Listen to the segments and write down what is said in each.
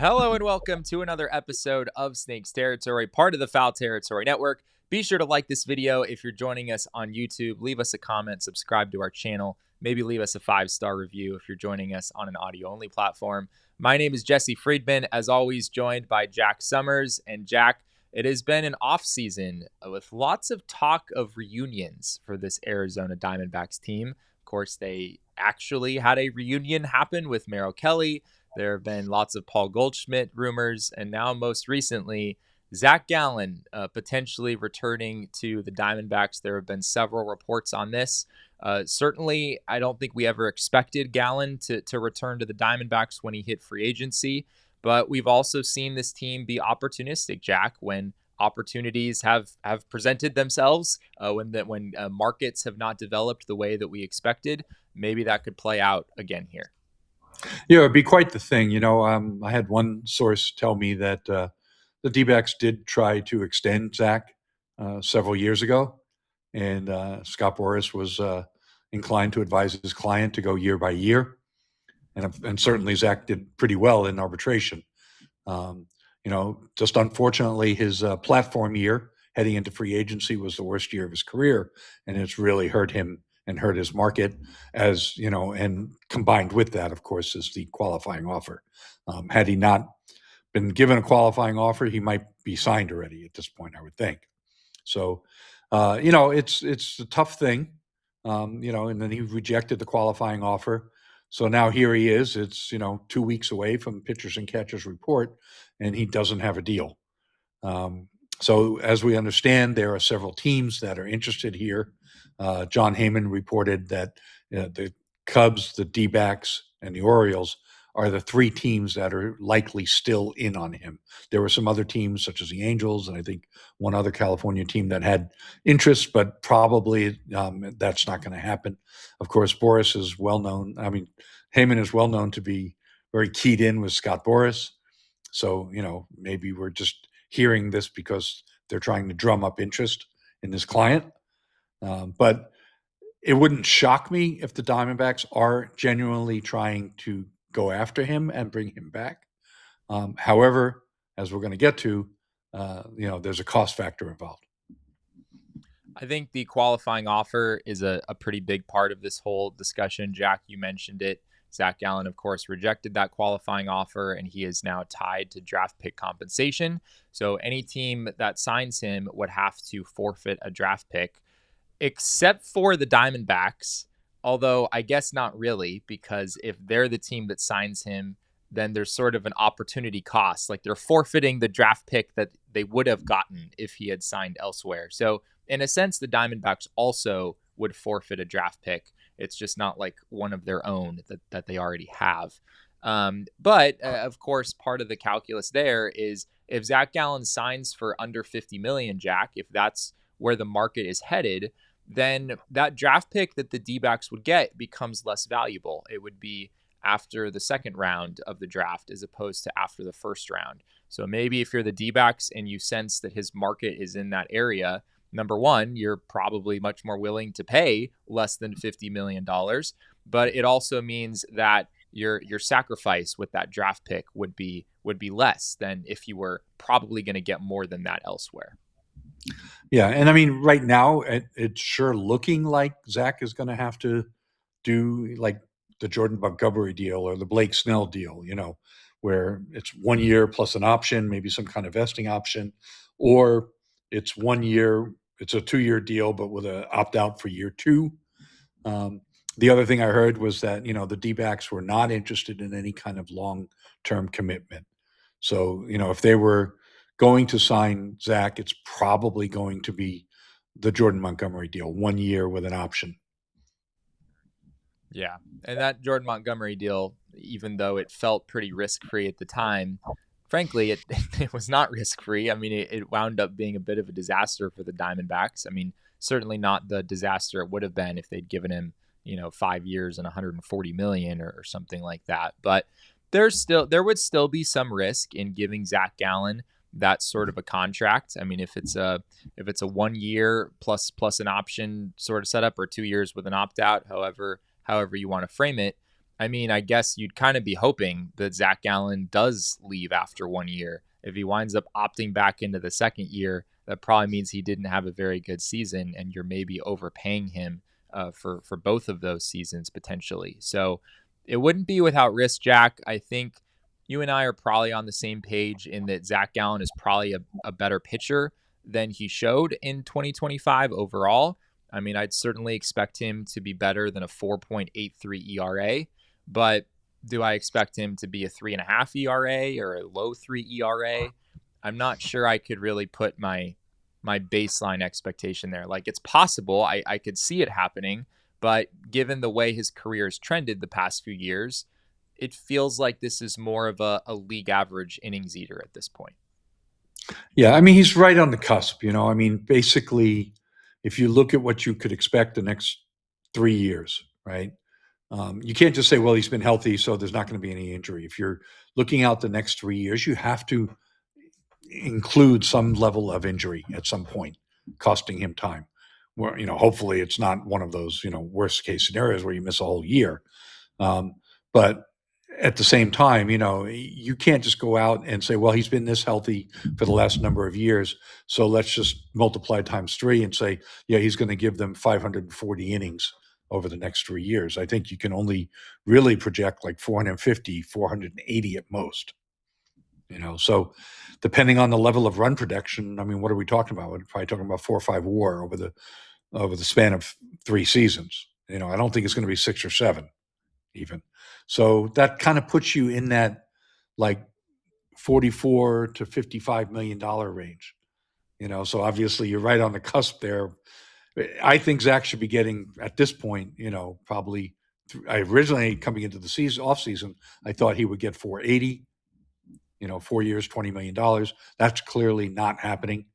Hello and welcome to another episode of Snakes Territory, part of the Foul Territory Network. Be sure to like this video if you're joining us on YouTube. Leave us a comment, subscribe to our channel, maybe leave us a 5-star review if you're joining us on an audio-only platform. My name is Jesse Friedman, as always joined by Jack Sommers. And Jack, it has been an off-season with lots of talk of reunions for this Arizona Diamondbacks team. Of course, they actually had a reunion happen with Merrill Kelly. There have been lots of Paul Goldschmidt rumors, and now most recently, Zac Gallen potentially returning to the Diamondbacks. There have been several reports on this. Certainly, I don't think we ever expected Gallen to return to the Diamondbacks when he hit free agency, but we've also seen this team be opportunistic, Jack, when opportunities have presented themselves, when markets have not developed the way that we expected. Maybe that could play out again here. Yeah, it'd be quite the thing. I had one source tell me that the D-backs did try to extend Zac several years ago, and Scott Boras was inclined to advise his client to go year by year, and certainly Zac did pretty well in arbitration. Just unfortunately, his platform year heading into free agency was the worst year of his career, and it's really hurt him and hurt his market, as you know, and combined with that, of course, is the qualifying offer. Had he not been given a qualifying offer, he might be signed already at this point, I would think. So, it's a tough thing, and then he rejected the qualifying offer. So now here he is. It's, 2 weeks away from pitchers and catchers report, and he doesn't have a deal. So as we understand, there are several teams that are interested here. John Heyman reported that the Cubs, the D-backs, and the Orioles are the three teams that are likely still in on him. There were some other teams, such as the Angels, and I think one other California team that had interest, but probably that's not going to happen. Of course, Boras is well known. Heyman is well known to be very keyed in with Scott Boras. So, maybe we're just hearing this because they're trying to drum up interest in this client. But it wouldn't shock me if the Diamondbacks are genuinely trying to go after him and bring him back. However, as we're going to get to, there's a cost factor involved. I think the qualifying offer is a pretty big part of this whole discussion. Jack, you mentioned it. Zac Gallen, of course, rejected that qualifying offer, and he is now tied to draft pick compensation. So any team that signs him would have to forfeit a draft pick, except for the Diamondbacks, although I guess not really, because if they're the team that signs him, then there's sort of an opportunity cost. Like they're forfeiting the draft pick that they would have gotten if he had signed elsewhere. So in a sense, the Diamondbacks also would forfeit a draft pick. It's just not like one of their own that they already have. But of course, part of the calculus there is if Zac Gallen signs for under $50 million, Jack, if that's where the market is headed, then that draft pick that the D-backs would get becomes less valuable. It would be after the second round of the draft as opposed to after the first round. So maybe if you're the D-backs and you sense that his market is in that area, number one, you're probably much more willing to pay less than $50 million. But it also means that your sacrifice with that draft pick would be less than if you were probably going to get more than that elsewhere. Yeah, and right now it's sure looking like Zac is going to have to do like the Jordan Montgomery deal or the Blake Snell deal, where it's 1 year plus an option, maybe some kind of vesting option, or it's 1 year, it's a 2-year deal, but with an opt-out for year 2. The other thing I heard was that, the D-backs were not interested in any kind of long-term commitment. So, if they were going to sign Zac, it's probably going to be the Jordan Montgomery deal, 1 year with an option. Yeah. And that Jordan Montgomery deal, even though it felt pretty risk-free at the time, frankly, it was not risk-free. It wound up being a bit of a disaster for the Diamondbacks. Certainly not the disaster it would have been if they'd given him, 5 years and $140 million or something like that. But there would still be some risk in giving Zac Gallen that sort of a contract. If it's a 1 year plus an option sort of setup, or 2 years with an opt-out, however you want to frame it, I mean, I guess you'd kind of be hoping that Zac Gallen does leave after 1 year. If he winds up opting back into the second year, that probably means he didn't have a very good season, and you're maybe overpaying him for both of those seasons potentially. So it wouldn't be without risk, Jack. I think you and I are probably on the same page in that Zac Gallen is probably a better pitcher than he showed in 2025 overall. I mean, I'd certainly expect him to be better than a 4.83 ERA, but do I expect him to be a 3.5 ERA or a low 3 ERA? I'm not sure I could really put my baseline expectation there. Like, it's possible, I could see it happening, but given the way his career has trended the past few years, it feels like this is more of a league average innings eater at this point. Yeah, I mean, he's right on the cusp. I mean, basically, if you look at what you could expect the next 3 years, right? You can't just say, well, he's been healthy, so there's not going to be any injury. If you're looking out the next 3 years, you have to include some level of injury at some point, costing him time. Where, hopefully it's not one of those, worst case scenarios where you miss a whole year. But at the same time, you can't just go out and say, well, he's been this healthy for the last number of years. So let's just multiply times 3 and say, yeah, he's going to give them 540 innings over the next 3 years. I think you can only really project like 450, 480 at most. So depending on the level of run production, I mean, what are we talking about? We're probably talking about 4 or 5 WAR over the span of 3 seasons. I don't think it's going to be 6 or 7 even. So that kind of puts you in that like 44 to $55 million range. So obviously you're right on the cusp there. I think Zach should be getting at this point, probably. I originally coming into the season off season, I thought he would get 480. 4 years, $20 million. That's clearly not happening.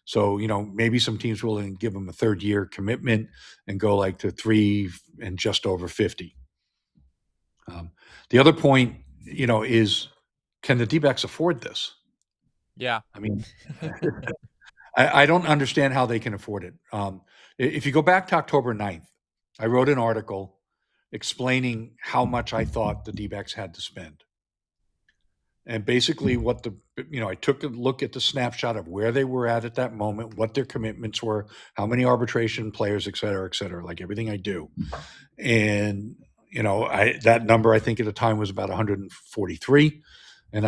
So, maybe some teams will give him a 3rd-year commitment and go like to 3 and just over 50. The other point, is can the D-backs afford this? Yeah. I mean, I don't understand how they can afford it. If you go back to October 9th, I wrote an article explaining how much I thought the D-backs had to spend. And basically I took a look at the snapshot of where they were at that moment, what their commitments were, how many arbitration players, et cetera, like everything I do. And, that number I think at the time was about 143. And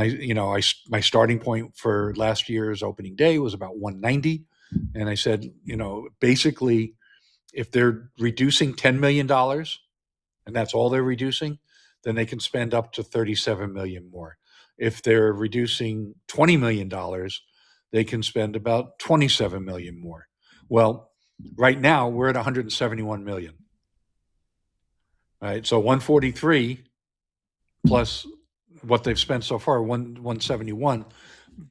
my starting point for last year's opening day was about 190. And I said, basically if they're reducing $10 million and that's all they're reducing, then they can spend up to $37 million more. If they're reducing $20 million, they can spend about $27 million more. Well, right now we're at $171 million. Right, so 143 plus what they've spent so far, 171.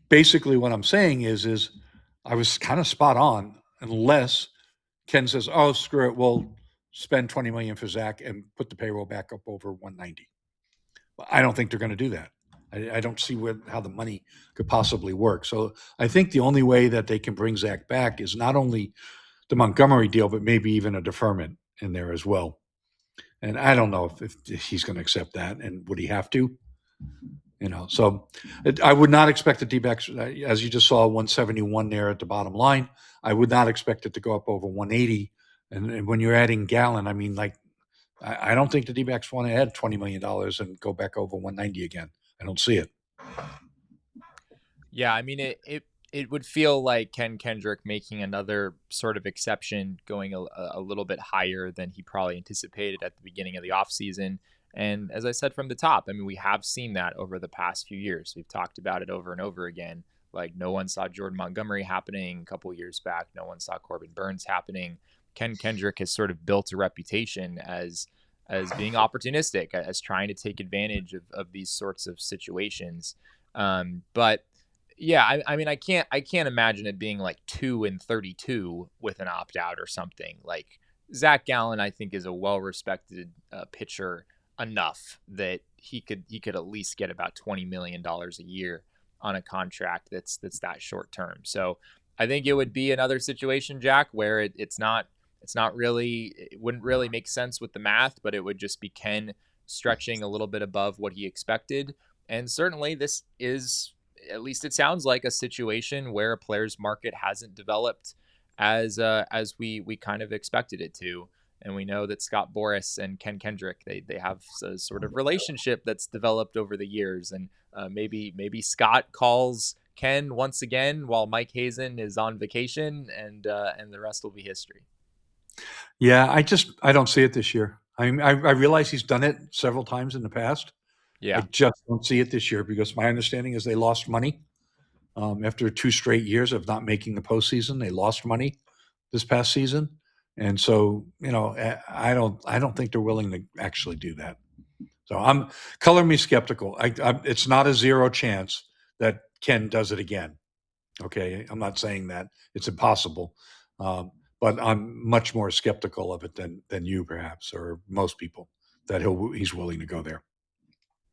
Basically, what I'm saying is I was kind of spot on, unless Ken says, "Oh, screw it, we'll spend $20 million for Zach and put the payroll back up over 190." I don't think they're going to do that. I don't see how the money could possibly work. So I think the only way that they can bring Zach back is not only the Montgomery deal, but maybe even a deferment in there as well. And I don't know if he's going to accept that, and would he have to? So I would not expect the D-backs, as you just saw, 171 there at the bottom line. I would not expect it to go up over 180. And when you're adding Gallen, I mean, like, I don't think the D-backs want to add $20 million and go back over 190 again. I don't see it. Yeah, I mean, it would feel like Ken Kendrick making another sort of exception, going a little bit higher than he probably anticipated at the beginning of the offseason. And as I said from the top, I mean, we have seen that over the past few years. We've talked about it over and over again. Like, no one saw Jordan Montgomery happening a couple years back. No one saw Corbin Burns happening. Ken Kendrick has sort of built a reputation as being opportunistic, as trying to take advantage of these sorts of situations. But yeah, I mean, I can't imagine it being like 2-32 with an opt out or something. Like, Zac Gallen, I think, is a well respected pitcher enough that he could at least get about $20 million a year on a contract that's that short term. So I think it would be another situation, Jack, where it's not really, it wouldn't really make sense with the math, but it would just be Ken stretching a little bit above what he expected. And certainly, this is, at least it sounds like, a situation where a player's market hasn't developed as we kind of expected it to. And we know that Scott Boras and Ken Kendrick, they have a sort of relationship that's developed over the years. And maybe Scott calls Ken once again while Mike Hazen is on vacation, and the rest will be history. Yeah, I don't see it this year. I realize he's done it several times in the past. I Yeah. just don't see it this year because my understanding is they lost money after 2 straight years of not making the postseason. They lost money this past season, and so I don't think they're willing to actually do that. So I'm color me skeptical. It's not a zero chance that Ken does it again. Okay, I'm not saying that it's impossible, um, but I'm much more skeptical of it than you perhaps or most people that he's willing to go there.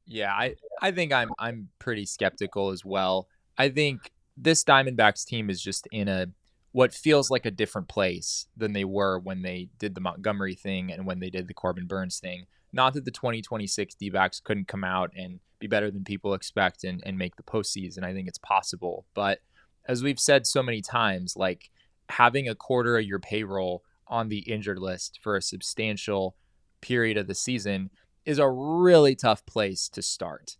Yeah, I think I'm pretty skeptical as well. I think this Diamondbacks team is just in a what feels like a different place than they were when they did the Montgomery thing and when they did the Corbin Burns thing. Not that the 2026 D-backs couldn't come out and be better than people expect and make the postseason. I think it's possible. But as we've said so many times, like having a quarter of your payroll on the injured list for a substantial period of the season is a really tough place to start.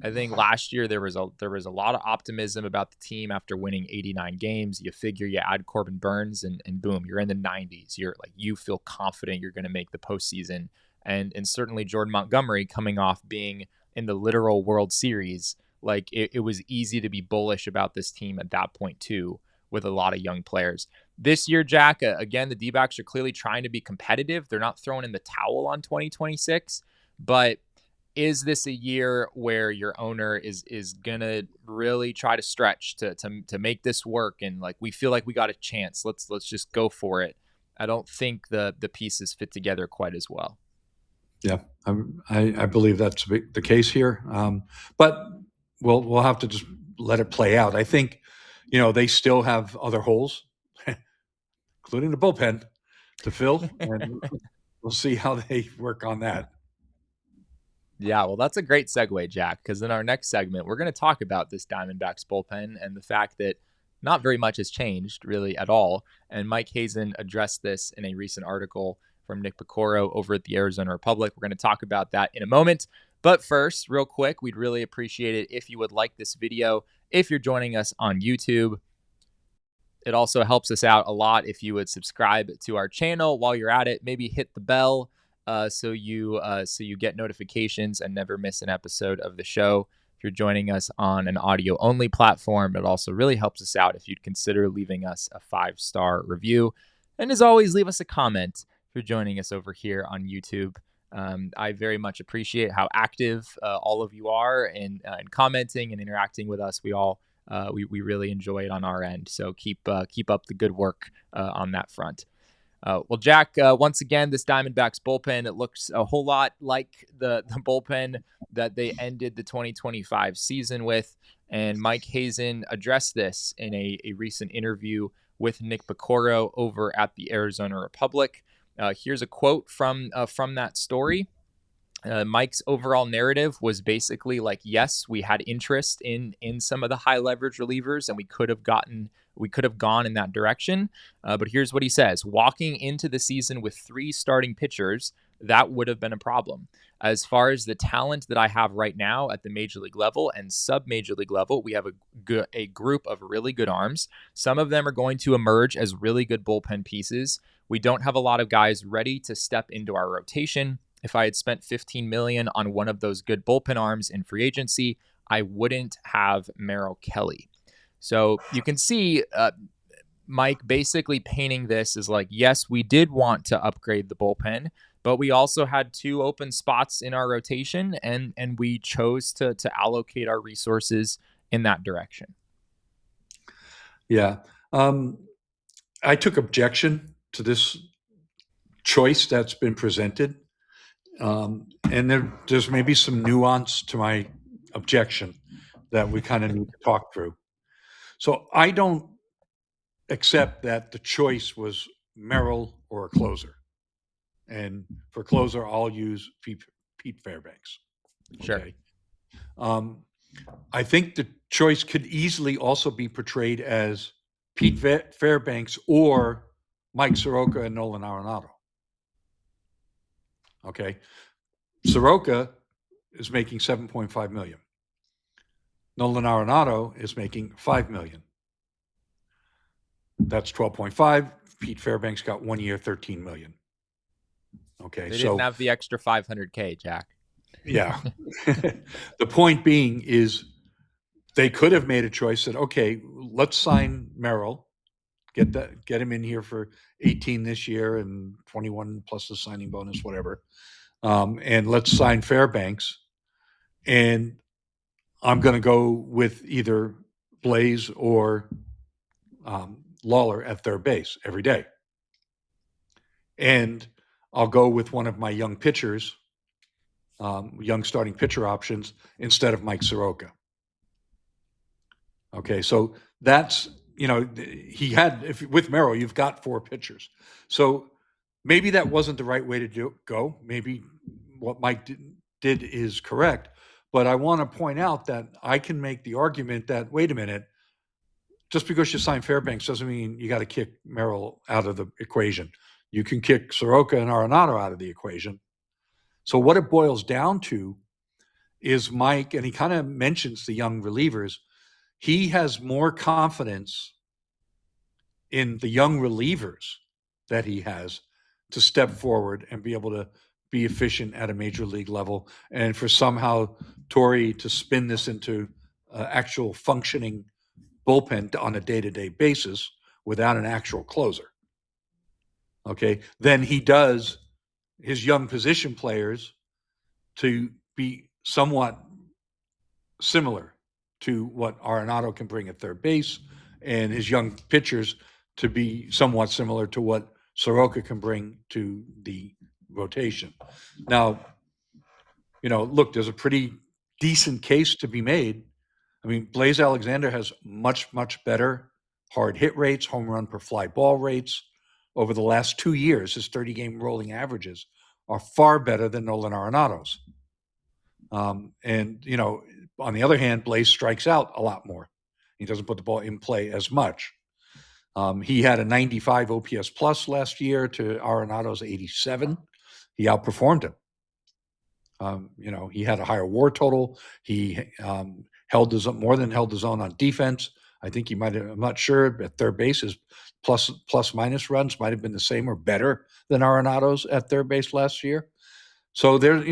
I think last year there was a lot of optimism about the team after winning 89 games. You figure you add Corbin Burns and boom, you're in the 90s. You feel confident you're going to make the postseason. And certainly Jordan Montgomery coming off being in the literal World Series, like it was easy to be bullish about this team at that point too, with a lot of young players. This year, Jack, again, the D-backs are clearly trying to be competitive. They're not throwing in the towel on 2026, but is this a year where your owner is gonna really try to stretch to make this work, and like we feel like we got a chance, let's just go for it? I don't think the pieces fit together quite as well. Yeah, I believe that's the case here, but we'll have to just let it play out. I think they still have other holes, including the bullpen, to fill, and we'll see how they work on that. Yeah, well, that's a great segue, Jack, because in our next segment, we're going to talk about this Diamondbacks bullpen and the fact that not very much has changed really at all. And Mike Hazen addressed this in a recent article from Nick Picoro over at the Arizona Republic. We're going to talk about that in a moment. But first, real quick, we'd really appreciate it if you would like this video. If you're joining us on YouTube, it also helps us out a lot if you would subscribe to our channel. While you're at it, maybe hit the bell so you get notifications and never miss an episode of the show. If you're joining us on an audio only platform, it also really helps us out if you'd consider leaving us a 5-star review. And as always, leave us a comment if you're joining us over here on YouTube. I very much appreciate how active all of you are in commenting and interacting with us. We really enjoy it on our end. So keep up the good work on that front. Well, Jack, once again, this Diamondbacks bullpen, it looks a whole lot like the bullpen that they ended the 2025 season with. And Mike Hazen addressed this in a recent interview with Nick Picoro over at the Arizona Republic. Here's a quote from that story. Mike's overall narrative was basically like, yes, we had interest in some of the high leverage relievers, and we could have gone in that direction. But here's what he says: walking into the season with 3 starting pitchers, that would have been a problem. As far as the talent that I have right now at the major league level and sub major league level, we have a group of really good arms. Some of them are going to emerge as really good bullpen pieces. We don't have a lot of guys ready to step into our rotation. If I had spent $15 million on one of those good bullpen arms in free agency, I wouldn't have Merrill Kelly. So you can see Mike basically painting this as like, yes, we did want to upgrade the bullpen, but we also had 2 open spots in our rotation, and we chose to allocate our resources in that direction. Yeah, I took objection to this choice that's been presented. And there's maybe some nuance to my objection that we kind of need to talk through. So I don't accept that the choice was Merrill or a closer. And for closer, I'll use Pete Fairbanks. Sure. Okay. I think the choice could easily also be portrayed as Pete Fairbanks or Mike Soroka and Nolan Arenado. Okay. Soroka is making $7.5 million. Nolan Arenado is making $5 million. That's 12.5. Pete Fairbanks got 1 year, $13 million. Okay. They didn't have the extra $500K, Jack. Yeah. The point being is they could have made a choice that, okay, let's sign Merrill, get him in here for 18 this year and 21 plus the signing bonus, whatever. And let's sign Fairbanks. And I'm going to go with either Blaze or Lawler at third base every day. And I'll go with one of my young pitchers, young starting pitcher options instead of Mike Soroka. Okay, so that's, he had, with Merrill, you've got 4 pitchers. So maybe that wasn't the right way to go. Maybe what Mike did is correct. But I want to point out that I can make the argument that, wait a minute, just because you sign Fairbanks doesn't mean you got to kick Merrill out of the equation. You can kick Soroka and Arenado out of the equation. So what it boils down to is Mike, and he kind of mentions the young relievers, he has more confidence in the young relievers that he has to step forward and be able to be efficient at a major league level, and for somehow Torrey to spin this into actual functioning bullpen on a day-to-day basis without an actual closer. Okay, then he does his young position players to be somewhat similar to what Arenado can bring at third base, and his young pitchers to be somewhat similar to what Soroka can bring to the rotation. Now, look, there's a pretty decent case to be made. I mean, Blaze Alexander has much, much better hard hit rates, home run per fly ball rates. Over the last 2 years, his 30-game rolling averages are far better than Nolan Arenado's. And, on the other hand, Blaze strikes out a lot more. He doesn't put the ball in play as much. He had a 95 OPS plus last year to Arenado's 87. He outperformed him. He had a higher WAR total. He held his own on defense. I think he might have, I'm not sure, at third base, his plus minus runs might have been the same or better than Arenado's at third base last year. So there,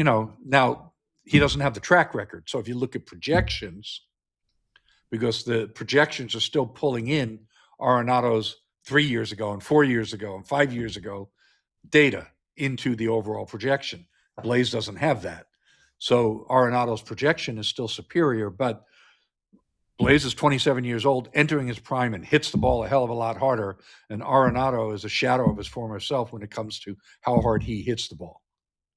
now he doesn't have the track record. So if you look at projections, because the projections are still pulling in Arenado's 3 years ago and 4 years ago and 5 years ago data into the overall projection. Blaze doesn't have that. So Arenado's projection is still superior, but Blaze is 27 years old, entering his prime, and hits the ball a hell of a lot harder. And Arenado is a shadow of his former self when it comes to how hard he hits the ball.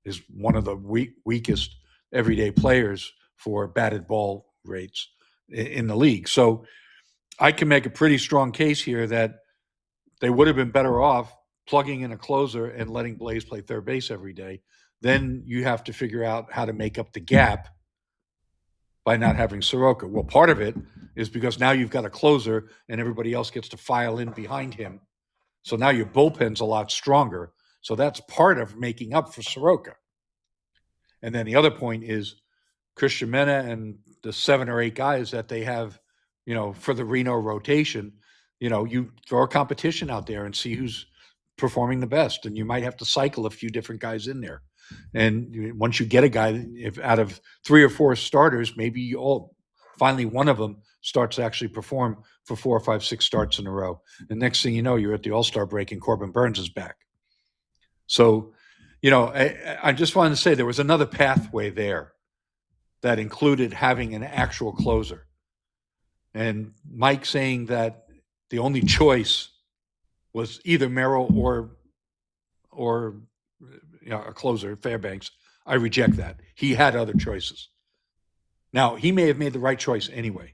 Is one of the weakest everyday players for batted ball rates in the league. So I can make a pretty strong case here that they would have been better off plugging in a closer and letting Blaze play third base every day. Then you have to figure out how to make up the gap by not having Soroka. Well, part of it is because now you've got a closer and everybody else gets to file in behind him. So now your bullpen's a lot stronger. So that's part of making up for Soroka. And then the other point is Christian Mena and the 7 or 8 guys that they have, for the Reno rotation, you throw a competition out there and see who's performing the best. And you might have to cycle a few different guys in there. And once you get a guy, if out of 3 or 4 starters, maybe finally one of them starts to actually perform for 4 or 5, 6 starts in a row. The next thing you know, you're at the All-Star break and Corbin Burns is back. So, I just wanted to say there was another pathway there that included having an actual closer. And Mike saying that the only choice was either Merrill or a closer, Fairbanks, I reject that. He had other choices. Now, he may have made the right choice anyway.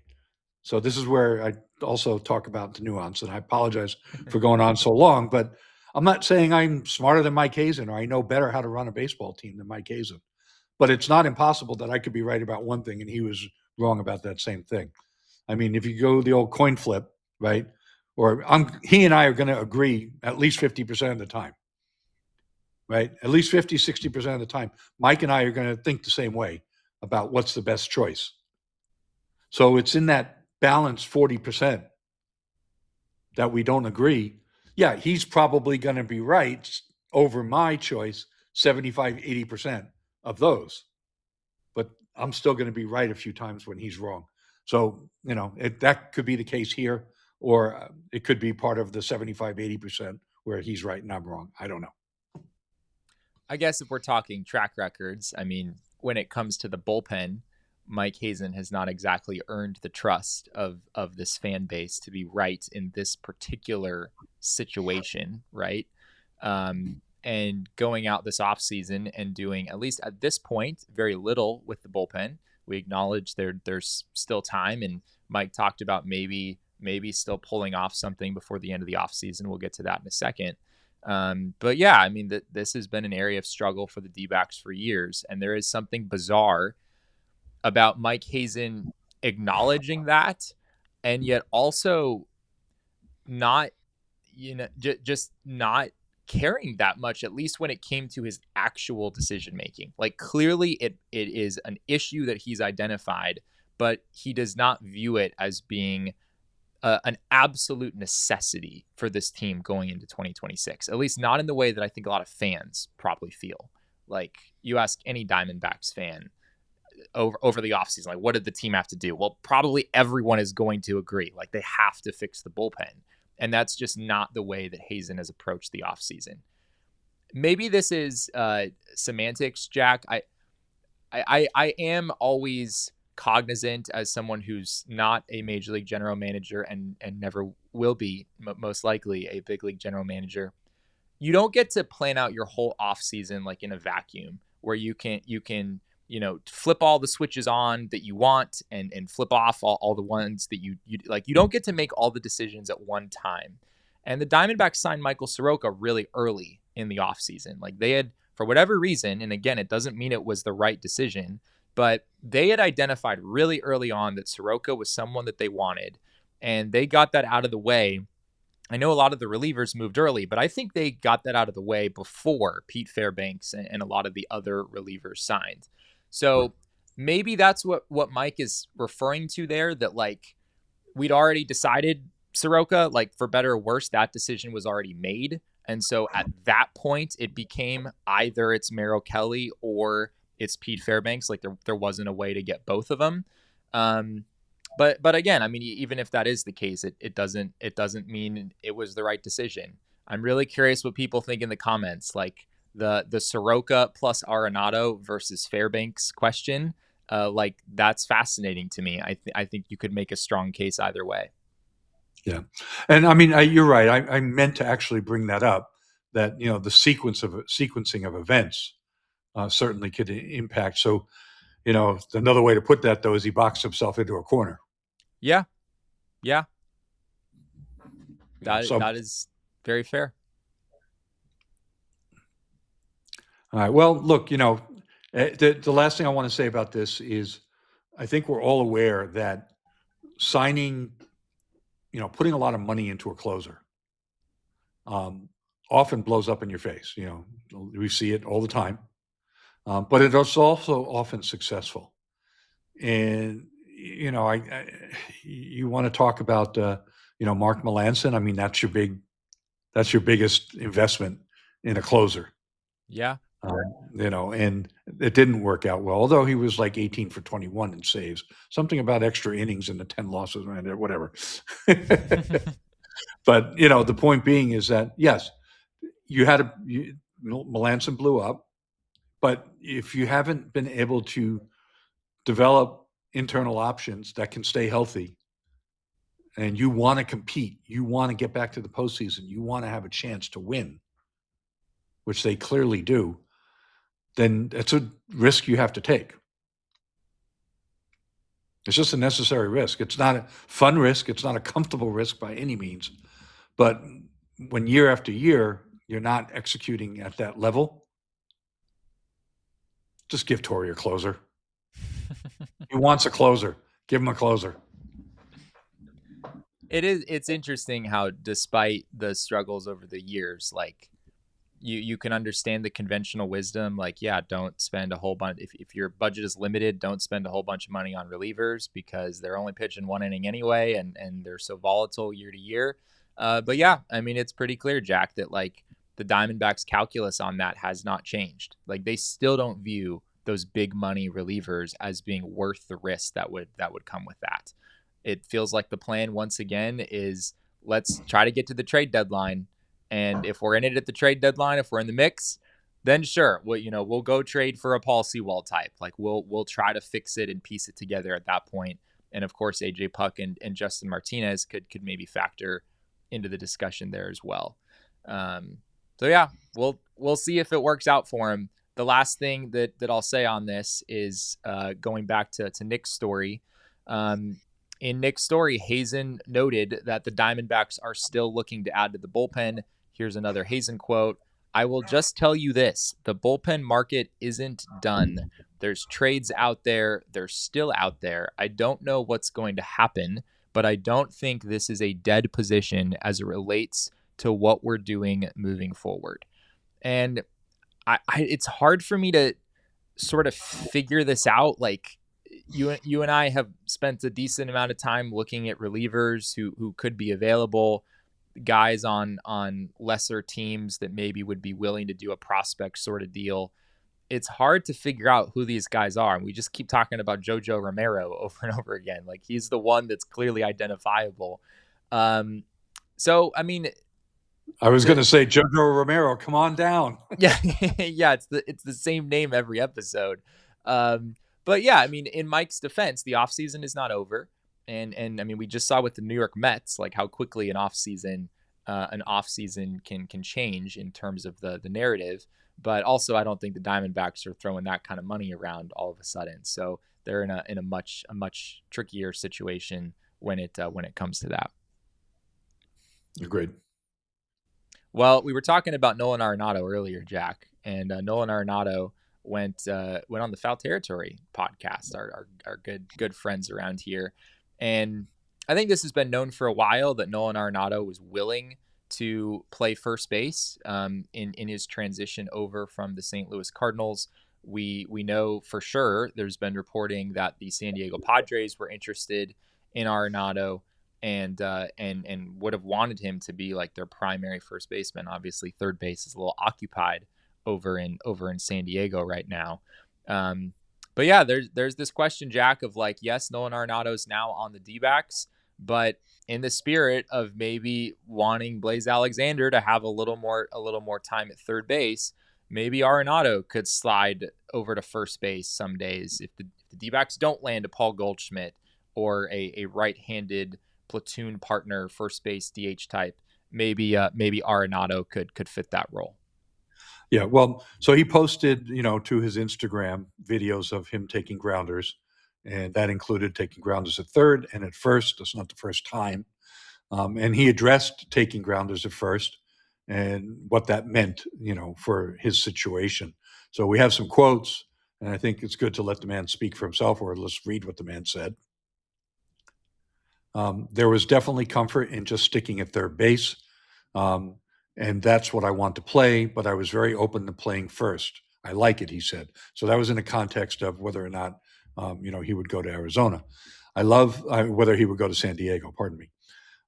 So this is where I also talk about the nuance, and I apologize for going on so long, but I'm not saying I'm smarter than Mike Hazen or I know better how to run a baseball team than Mike Hazen. but it's not impossible that I could be right about one thing and he was wrong about that same thing. I mean, if you go the old coin flip, right? Or he and I are going to agree at least 50% of the time, right? At least 50, 60% of the time. Mike and I are going to think the same way about what's the best choice. So it's in that balance 40% that we don't agree. Yeah, he's probably going to be right over my choice 75, 80% of those. But I'm still going to be right a few times when he's wrong. So, that could be the case here, or it could be part of the 75, 80% where he's right and I'm wrong. I don't know. I guess if we're talking track records, I mean, when it comes to the bullpen, Mike Hazen has not exactly earned the trust of this fan base to be right in this particular situation, right? And going out this offseason and doing, at least at this point, very little with the bullpen. We acknowledge there's still time, and Mike talked about maybe still pulling off something before the end of the offseason. We'll get to that in a second. But yeah, I mean, this has been an area of struggle for the D-backs for years, and there is something bizarre about Mike Hazen acknowledging that, and yet also not, just not caring that much, at least when it came to his actual decision making. Like, clearly it is an issue that he's identified, but he does not view it as being an absolute necessity for this team going into 2026, at least not in the way that I think a lot of fans probably feel. Like, you ask any Diamondbacks fan over the offseason, like, what did the team have to do? Well, probably everyone is going to agree, like, they have to fix the bullpen. And that's just not the way that Hazen has approached the offseason. Maybe this is semantics, Jack. I am always cognizant, as someone who's not a major league general manager and never will be, most likely a big league general manager. You don't get to plan out your whole offseason like in a vacuum, where you can flip all the switches on that you want and flip off all the ones that you like. You don't get to make all the decisions at one time. And the Diamondbacks signed Michael Soroka really early in the offseason. Like, they had, for whatever reason, and again, it doesn't mean it was the right decision, but they had identified really early on that Soroka was someone that they wanted, and they got that out of the way. I know a lot of the relievers moved early, but I think they got that out of the way before Pete Fairbanks and a lot of the other relievers signed. So maybe that's what Mike is referring to there, that, like, we'd already decided Soroka, like, for better or worse, that decision was already made. And so at that point, it became either it's Merrill Kelly or it's Pete Fairbanks. Like, there wasn't a way to get both of them. But again, I mean, even if that is the case, it doesn't mean it was the right decision. I'm really curious what people think in the comments, like the Soroka plus Arenado versus Fairbanks question. Like, that's fascinating to me. I think you could make a strong case either way. Yeah. And I mean, you're right. I meant to actually bring that up, that, the sequencing of events certainly could impact. So, another way to put that, though, is he boxed himself into a corner. Yeah. That is very fair. All right. Well, look, the last thing I want to say about this is, I think we're all aware that signing, putting a lot of money into a closer often blows up in your face. We see it all the time, but it is also often successful. And, you want to talk about, Mark Melancon. I mean, that's your biggest investment in a closer. Yeah. And it didn't work out well, although he was like 18 for 21 in saves, something about extra innings and the 10 losses, whatever. But, the point being is that, yes, Melancon blew up, but if you haven't been able to develop internal options that can stay healthy, and you want to compete, you want to get back to the postseason, you want to have a chance to win, which they clearly do, then it's a risk you have to take. It's just a necessary risk. It's not a fun risk. It's not a comfortable risk by any means. But when year after year, you're not executing at that level, Just give Torrey a closer. He wants a closer. Give him a closer. It's interesting how, despite the struggles over the years, like you can understand the conventional wisdom, like, yeah, don't spend a whole bunch. If your budget is limited, don't spend a whole bunch of money on relievers because they're only pitching one inning anyway, and they're so volatile year to year. But yeah, I mean, it's pretty clear, Jack, that like the Diamondbacks calculus on that has not changed. Like they still don't view those big money relievers as being worth the risk that would come with that. It feels like the plan once again is, let's try to get to the trade deadline, and if we're in it at the trade deadline, if we're in the mix, then sure, we'll go trade for a Paul Sewald type. Like we'll try to fix it and piece it together at that point. And of course, AJ Puck and Justin Martinez could maybe factor into the discussion there as well. So yeah, we'll see if it works out for him. The last thing that I'll say on this is going back to Nick's story. In Nick's story, Hazen noted that the Diamondbacks are still looking to add to the bullpen. Here's another Hazen quote. I will just tell you this. The bullpen market isn't done. There's trades out there. They're still out there. I don't know what's going to happen, but I don't think this is a dead position as it relates to what we're doing moving forward. And it's hard for me to sort of figure this out. Like, you and I have spent a decent amount of time looking at relievers who could be available, guys on lesser teams that maybe would be willing to do a prospect sort of deal. It's hard to figure out who these guys are. And we just keep talking about Jojo Romero over and over again. Like he's the one that's clearly identifiable. So, I mean, I was going to say Jojo Romero, come on down. Yeah, yeah, it's the same name every episode. But yeah, I mean, in Mike's defense, the offseason is not over. And I mean, we just saw with the New York Mets, like how quickly an offseason can change in terms of the narrative. But also, I don't think the Diamondbacks are throwing that kind of money around all of a sudden. So they're in a much trickier situation when it comes to that. Agreed. Well, we were talking about Nolan Arenado earlier, Jack, and Nolan Arenado went on the Foul Territory podcast, our good friends around here. And I think this has been known for a while that Nolan Arenado was willing to play first base in his transition over from the St. Louis Cardinals. We know for sure there's been reporting that the San Diego Padres were interested in Arenado and would have wanted him to be like their primary first baseman. Obviously, third base is a little occupied over in San Diego right now. But yeah, there's this question, Jack, of like, yes, Nolan Arenado's now on the D-backs, but in the spirit of maybe wanting Blaze Alexander to have a little more time at third base, maybe Arenado could slide over to first base some days if the D-backs don't land a Paul Goldschmidt or a right-handed platoon partner first base DH type. Maybe Arenado could fit that role. Yeah, well, so he posted, to his Instagram videos of him taking grounders, and that included taking grounders at third and at first. That's not the first time. And he addressed taking grounders at first and what that meant, for his situation. So we have some quotes, and I think it's good to let the man speak for himself, or let's read what the man said. There was definitely comfort in just sticking at third base. And that's what I want to play, but I was very open to playing first. I like it, he said. So that was in the context of whether or not, he would go to Arizona. Whether he would go to San Diego, pardon me.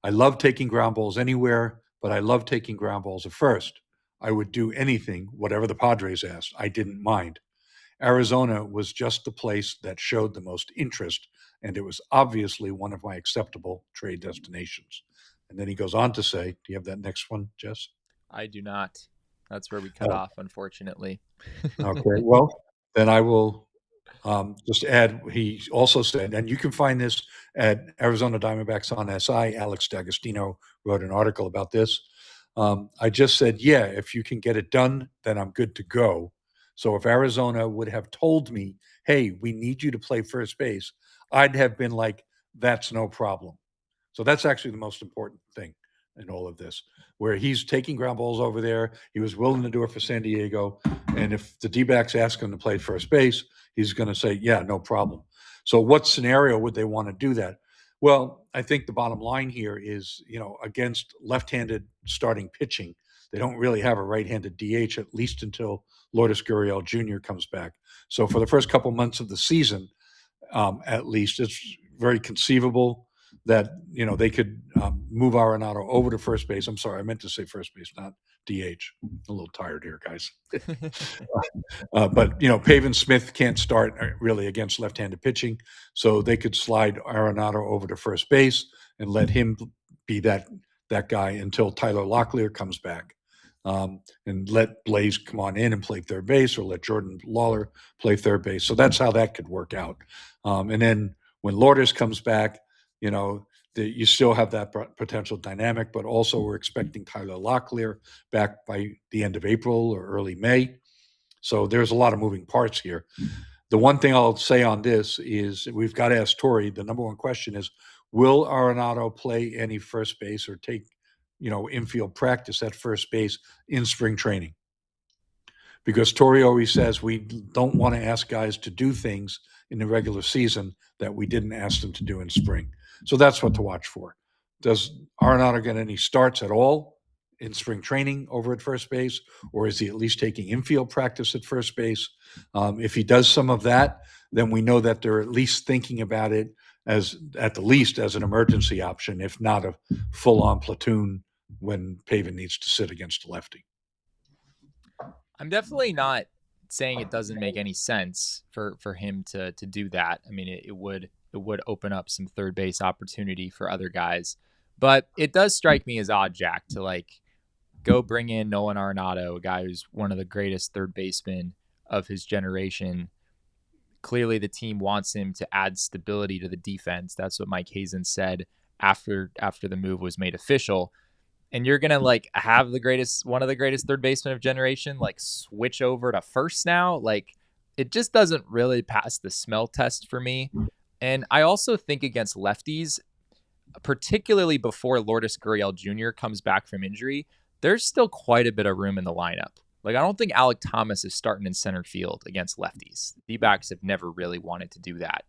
I love taking ground balls anywhere, but I love taking ground balls at first. I would do anything, whatever the Padres asked. I didn't mind. Arizona was just the place that showed the most interest, and it was obviously one of my acceptable trade destinations. And then he goes on to say, do you have that next one, Jess? I do not. That's where we cut off, unfortunately. Okay, well, then I will just add, he also said, and you can find this at Arizona Diamondbacks on SI. Alex D'Agostino wrote an article about this. I just said, yeah, if you can get it done, then I'm good to go. So if Arizona would have told me, hey, we need you to play first base, I'd have been like, that's no problem. So that's actually the most important thing. in all of this, where he's taking ground balls over there. He was willing to do it for San Diego. And if the D-backs ask him to play first base, he's going to say, yeah, no problem. So what scenario would they want to do that? Well, I think the bottom line here is, against left-handed starting pitching, they don't really have a right-handed DH, at least until Lourdes Gurriel Jr. comes back. So for the first couple months of the season, at least, it's very conceivable that they could move Arenado over to first base. I'm sorry, I meant to say first base, not DH. I'm a little tired here, guys. But Pavin Smith can't start really against left-handed pitching, so they could slide Arenado over to first base and let him be that guy until Tyler Locklear comes back, and let Blaze come on in and play third base, or let Jordan Lawler play third base. So that's how that could work out. And then when Lourdes comes back, you still have that potential dynamic, but also we're expecting Tyler Locklear back by the end of April or early May. So there's a lot of moving parts here. The one thing I'll say on this is we've got to ask Torey. The number one question is, will Arenado play any first base or take, infield practice at first base in spring training? Because Torey always says we don't want to ask guys to do things in the regular season that we didn't ask them to do in spring. So that's what to watch for. Does Arenado get any starts at all in spring training over at first base, or is he at least taking infield practice at first base? If he does some of that, then we know that they're at least thinking about it as, at the least, as an emergency option, if not a full-on platoon when Pavin needs to sit against a lefty. I'm definitely not saying it doesn't make any sense for him to do that. I mean, it would open up some third base opportunity for other guys, but it does strike me as odd, Jack, to go bring in Nolan Arenado, a guy who's one of the greatest third basemen of his generation. Clearly, the team wants him to add stability to the defense. That's what Mike Hazen said after the move was made official. And you're gonna have one of the greatest third basemen of generation switch over to first now. It just doesn't really pass the smell test for me. And I also think against lefties, particularly before Lourdes Gurriel Jr. comes back from injury, there's still quite a bit of room in the lineup. I don't think Alek Thomas is starting in center field against lefties. The D-backs have never really wanted to do that.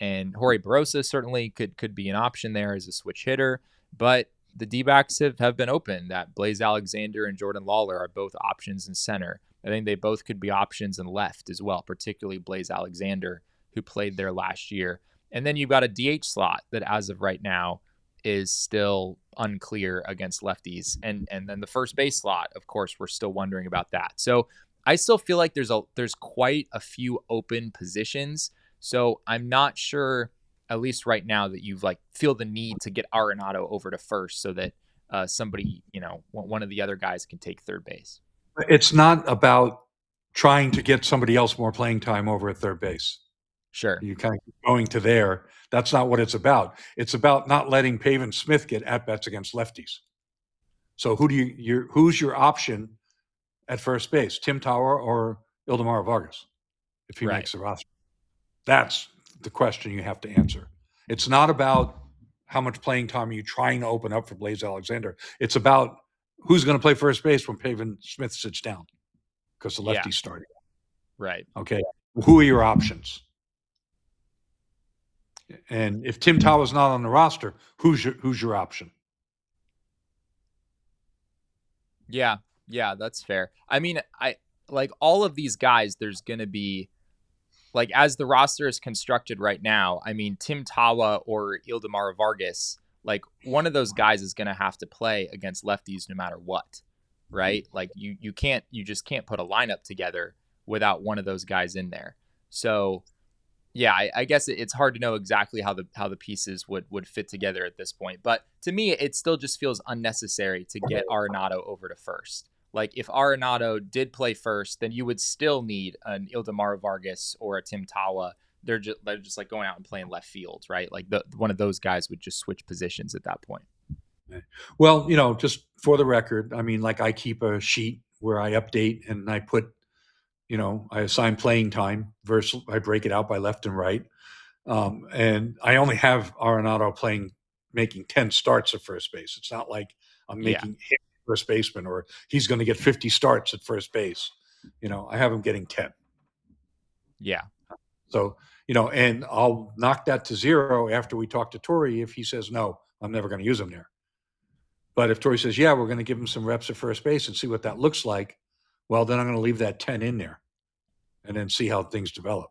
And Jorge Barosa certainly could be an option there as a switch hitter, but the D-backs have been open that Blaze Alexander and Jordan Lawler are both options in center. I think they both could be options in left as well, particularly Blaze Alexander, who played there last year. And then you've got a DH slot that, as of right now, is still unclear against lefties. And then the first base slot, of course, we're still wondering about that. So I still feel like there's quite a few open positions. So I'm not sure, at least right now, that you feel the need to get Arenado over to first so that somebody, one of the other guys can take third base. It's not about trying to get somebody else more playing time over at third base. Sure. You kind of keep going to there. That's not what it's about. It's about not letting Pavin Smith get at-bats against lefties. So who's your option at first base? Tim Tower or Ildemaro Vargas, if he makes the roster? That's the question you have to answer. It's not about how much playing time are you trying to open up for Blaze Alexander. It's about who's going to play first base when Pavin Smith sits down because the lefty's starting. Right. Okay. Who are your options? And if Tim Tower's not on the roster, who's your option? Yeah, that's fair. I mean, I all of these guys, there's going to be as the roster is constructed right now, I mean, Tim Tawa or Ildemaro Vargas, one of those guys is going to have to play against lefties no matter what, right? You just can't put a lineup together without one of those guys in there. So yeah, I guess it's hard to know exactly how the pieces would fit together at this point. But to me, it still just feels unnecessary to get Arenado over to first. If Arenado did play first, then you would still need an Ildemaro Vargas or a Tim Tawa. They're just going out and playing left field, right? One of those guys would just switch positions at that point. Well, just for the record, I mean, I keep a sheet where I update and I put, I assign playing time versus I break it out by left and right. And I only have Arenado making 10 starts at first base. It's not like I'm Yeah. making him first baseman, or he's going to get 50 starts at first base. I have him getting 10. Yeah. So, and I'll knock that to zero after we talk to Torrey if he says, no, I'm never going to use him there. But if Torrey says, yeah, we're going to give him some reps at first base and see what that looks like, well, then I'm going to leave that 10 in there and then see how things develop.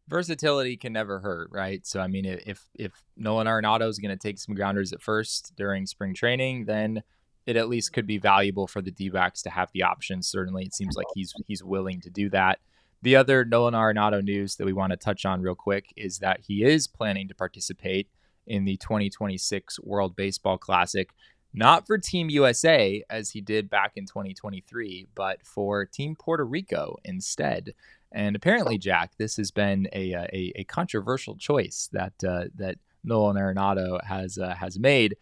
Versatility can never hurt, right? So I mean, if Nolan Arenado is going to take some grounders at first during spring training, then it at least could be valuable for the D-backs to have the option. Certainly, it seems like he's willing to do that. The other Nolan Arenado news that we want to touch on real quick is that he is planning to participate in the 2026 World Baseball Classic, not for Team USA as he did back in 2023, but for Team Puerto Rico instead. And apparently, Jack, this has been a controversial choice that Nolan Arenado has made.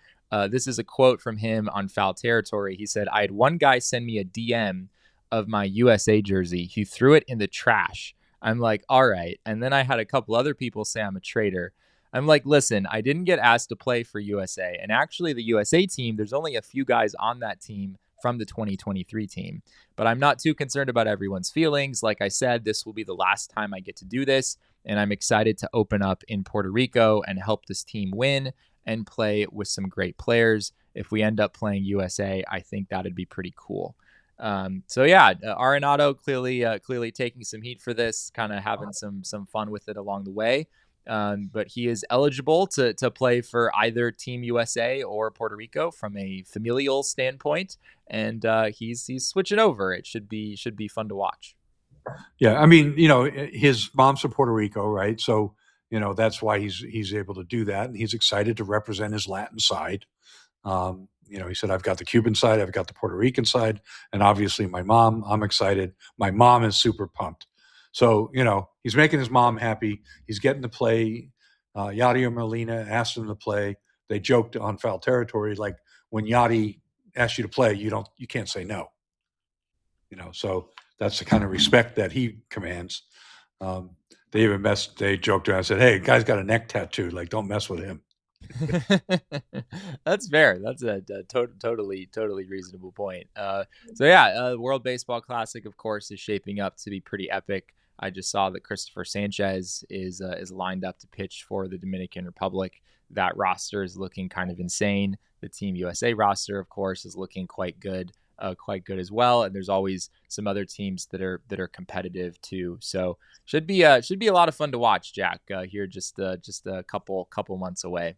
This is a quote from him on Foul Territory. He said, "I had one guy send me a DM of my USA jersey. He threw it in the trash. I'm like, all right." And then I had a couple other people say I'm a traitor. I'm like, listen, I didn't get asked to play for USA. And actually, the USA team, there's only a few guys on that team from the 2023 team. But I'm not too concerned about everyone's feelings. Like I said, this will be the last time I get to do this. And I'm excited to open up in Puerto Rico and help this team win and play with some great players. If we end up playing USA, I think that'd be pretty cool. So yeah, Arenado clearly taking some heat for this, kind of having some fun with it along the way. But he is eligible to play for either Team USA or Puerto Rico from a familial standpoint, and he's switching over. It should be fun to watch. Yeah, I mean, his mom's from Puerto Rico, right? So, that's why he's able to do that, and he's excited to represent his Latin side. He said, I've got the Cuban side, I've got the Puerto Rican side, and obviously my mom, I'm excited. My mom is super pumped. So, he's making his mom happy. He's getting to play. Yadier Molina asked him to play. They joked on Foul Territory, like when Yadi asks you to play, you can't say no. So that's the kind of respect that he commands. They joked around and said, hey, guy's got a neck tattoo. Like, don't mess with him. That's fair. That's a totally reasonable point. So yeah, World Baseball Classic, of course, is shaping up to be pretty epic. I just saw that Christopher Sanchez is lined up to pitch for the Dominican Republic. That roster is looking kind of insane. The Team USA roster, of course, is looking quite good as well. And there's always some other teams that are competitive too. So should be a lot of fun to watch, Jack. Here just a couple months away.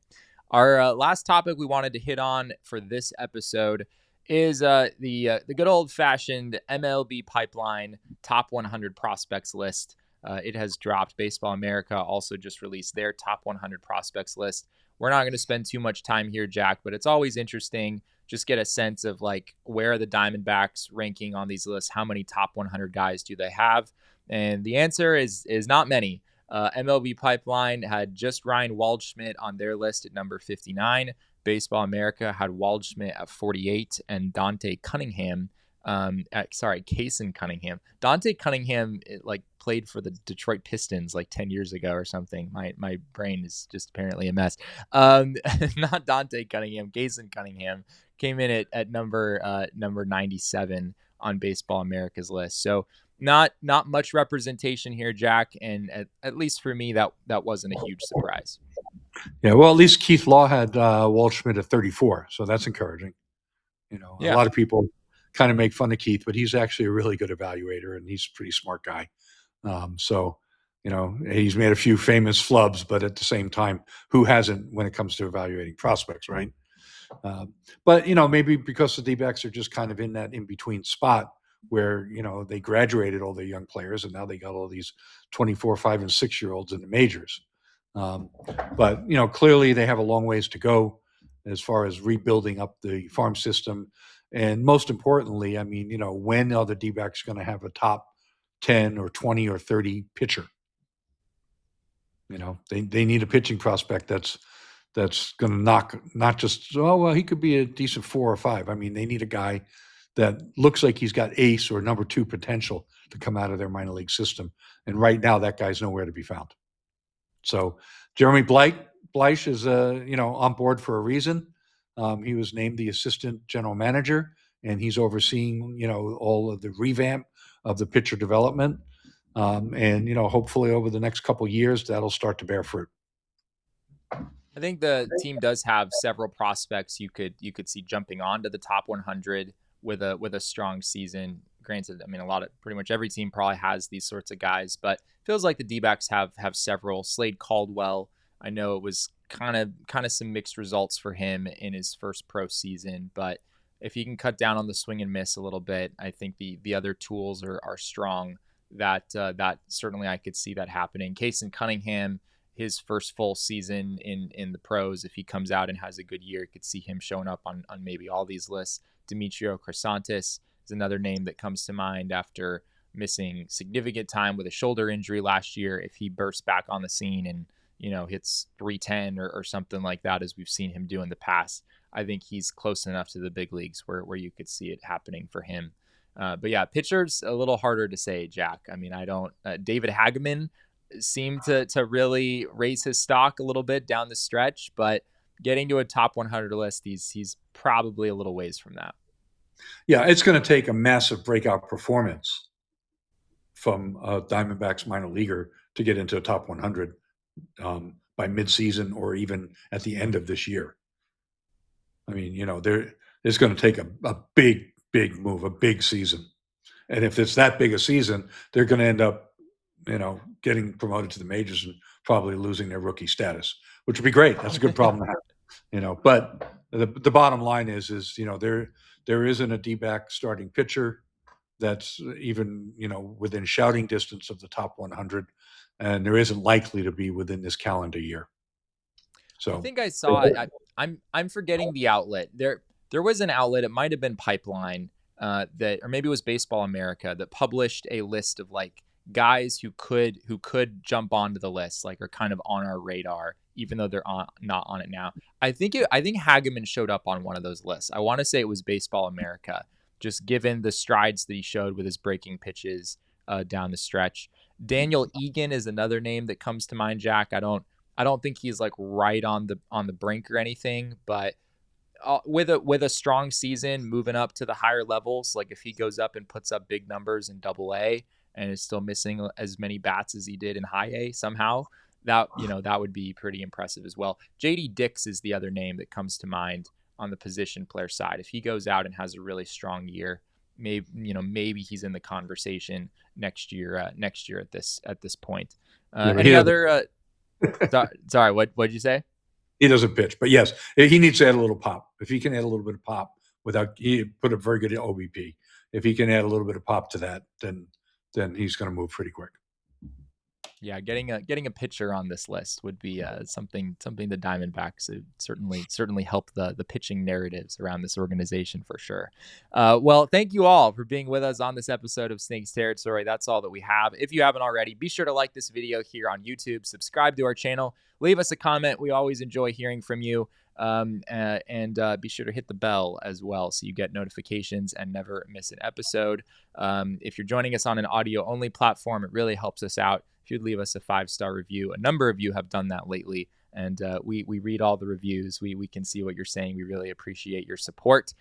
Our last topic we wanted to hit on for this episode is the good old fashioned MLB Pipeline Top 100 Prospects list. It has dropped. Baseball America also just released their Top 100 Prospects list. We're not going to spend too much time here, Jack, but it's always interesting. Just get a sense of like where are the Diamondbacks ranking on these lists? How many top 100 guys do they have? And the answer is not many. MLB Pipeline had just Ryan Waldschmidt on their list at number 59. Baseball America had Waldschmidt at 48 and Dante Cunningham. Kason Cunningham. Dante Cunningham played for the Detroit Pistons like 10 years ago or something. My brain is just apparently a mess. Not Dante Cunningham. Kason Cunningham came in at number 97 on Baseball America's list. So not much representation here, Jack, and at least for me that wasn't a huge surprise. Yeah, well, at least Keith Law had Waldschmidt at 34, so that's encouraging. A lot of people kind of make fun of Keith, but he's actually a really good evaluator, and he's a pretty smart guy. So, he's made a few famous flubs, but at the same time, who hasn't when it comes to evaluating prospects, right? But, maybe because the D-backs are just kind of in that in-between spot where, they graduated all their young players, and now they got all these 24, 5, and 6-year-olds in the majors. But, clearly they have a long ways to go as far as rebuilding up the farm system. And most importantly, I mean, when are the D-backs going to have a top 10 or 20 or 30 pitcher? They need a pitching prospect that's going to knock, not just, he could be a decent 4 or 5. I mean, they need a guy that looks like he's got ace or number 2 potential to come out of their minor league system. And right now that guy's nowhere to be found. So Jeremy Bleich is, on board for a reason. He was named the assistant general manager, and he's overseeing, all of the revamp of the pitcher development. And hopefully over the next couple of years, that'll start to bear fruit. I think the team does have several prospects you could see jumping onto the top 100 with a strong season. Granted, I mean pretty much every team probably has these sorts of guys, but it feels like the D-backs have several. Slade Caldwell, I know it was kind of some mixed results for him in his first pro season, but if he can cut down on the swing and miss a little bit, I think the other tools are strong. That certainly I could see that happening. Kason Cunningham, his first full season in the pros, if he comes out and has a good year, could see him showing up on maybe all these lists. Demetrio Crisantis is another name that comes to mind after missing significant time with a shoulder injury last year. If he bursts back on the scene and hits 310 or something like that, as we've seen him do in the past, I think he's close enough to the big leagues where you could see it happening for him. But yeah, pitchers a little harder to say, Jack. I mean, I don't. David Hageman seemed to really raise his stock a little bit down the stretch, but getting to a top 100 list, he's probably a little ways from that. Yeah, it's going to take a massive breakout performance from a Diamondbacks minor leaguer to get into a top 100 by midseason or even at the end of this year. I mean, it's going to take a big move, a big season. And if it's that big a season, they're going to end up, getting promoted to the majors and probably losing their rookie status, which would be great. That's a good problem to have, But the bottom line is there isn't a D-back starting pitcher that's even, within shouting distance of the top 100, and there isn't likely to be within this calendar year. So I think I saw it. I'm forgetting the outlet. There was an outlet. It might have been Pipeline that, or maybe it was Baseball America, that published a list of like guys who could jump onto the list, like are kind of on our radar, even though they're not on it now. I think Hageman showed up on one of those lists. I want to say it was Baseball America, just given the strides that he showed with his breaking pitches down the stretch. Daniel Egan is another name that comes to mind, Jack. I don't think he's like right on the brink or anything, but with a strong season, moving up to the higher levels, like if he goes up and puts up big numbers in Double A and is still missing as many bats as he did in High A somehow, that would be pretty impressive as well. JD Dix is the other name that comes to mind on the position player side. If he goes out and has a really strong year, maybe he's in the conversation next year at this point. Any other? Sorry, what'd you say? He doesn't pitch, but yes, he needs to add a little pop. If he can add a little bit of pop he put a very good OBP. If he can add a little bit of pop to that, then he's going to move pretty quick. Yeah, getting a pitcher on this list would be something the Diamondbacks would certainly help the pitching narratives around this organization for sure. Well, thank you all for being with us on this episode of Snakes Territory. That's all that we have. If you haven't already, be sure to like this video here on YouTube, subscribe to our channel, leave us a comment. We always enjoy hearing from you. And be sure to hit the bell as well so you get notifications and never miss an episode. If you're joining us on an audio only platform, it really helps us out if you'd leave us a 5-star review. A number of you have done that lately, and we read all the reviews. We can see what you're saying. We really appreciate your support.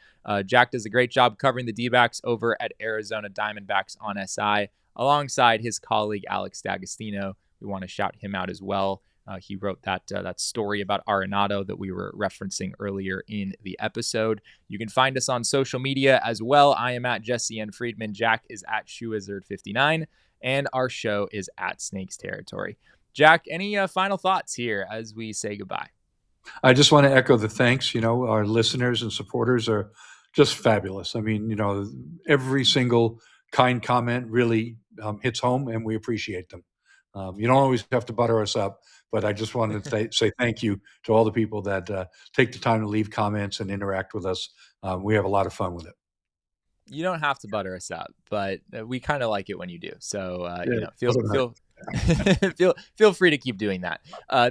Jack does a great job covering the D-backs over at Arizona Diamondbacks on SI alongside his colleague Alex D'Agostino. We want to shout him out as well. He wrote that story about Arenado that we were referencing earlier in the episode. You can find us on social media as well. I am at Jesse N. Friedman. Jack is at ShoeWizard59. And our show is at Snakes Territory. Jack, any final thoughts here as we say goodbye? I just want to echo the thanks. Our listeners and supporters are just fabulous. I mean, every single kind comment really hits home, and we appreciate them. You don't always have to butter us up, but I just wanted to say thank you to all the people that take the time to leave comments and interact with us. We have a lot of fun with it. You don't have to butter us up, but we kind of like it when you do. So, feel free to keep doing that.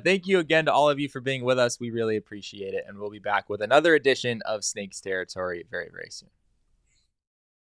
Thank you again to all of you for being with us. We really appreciate it. And we'll be back with another edition of Snakes Territory very, very soon.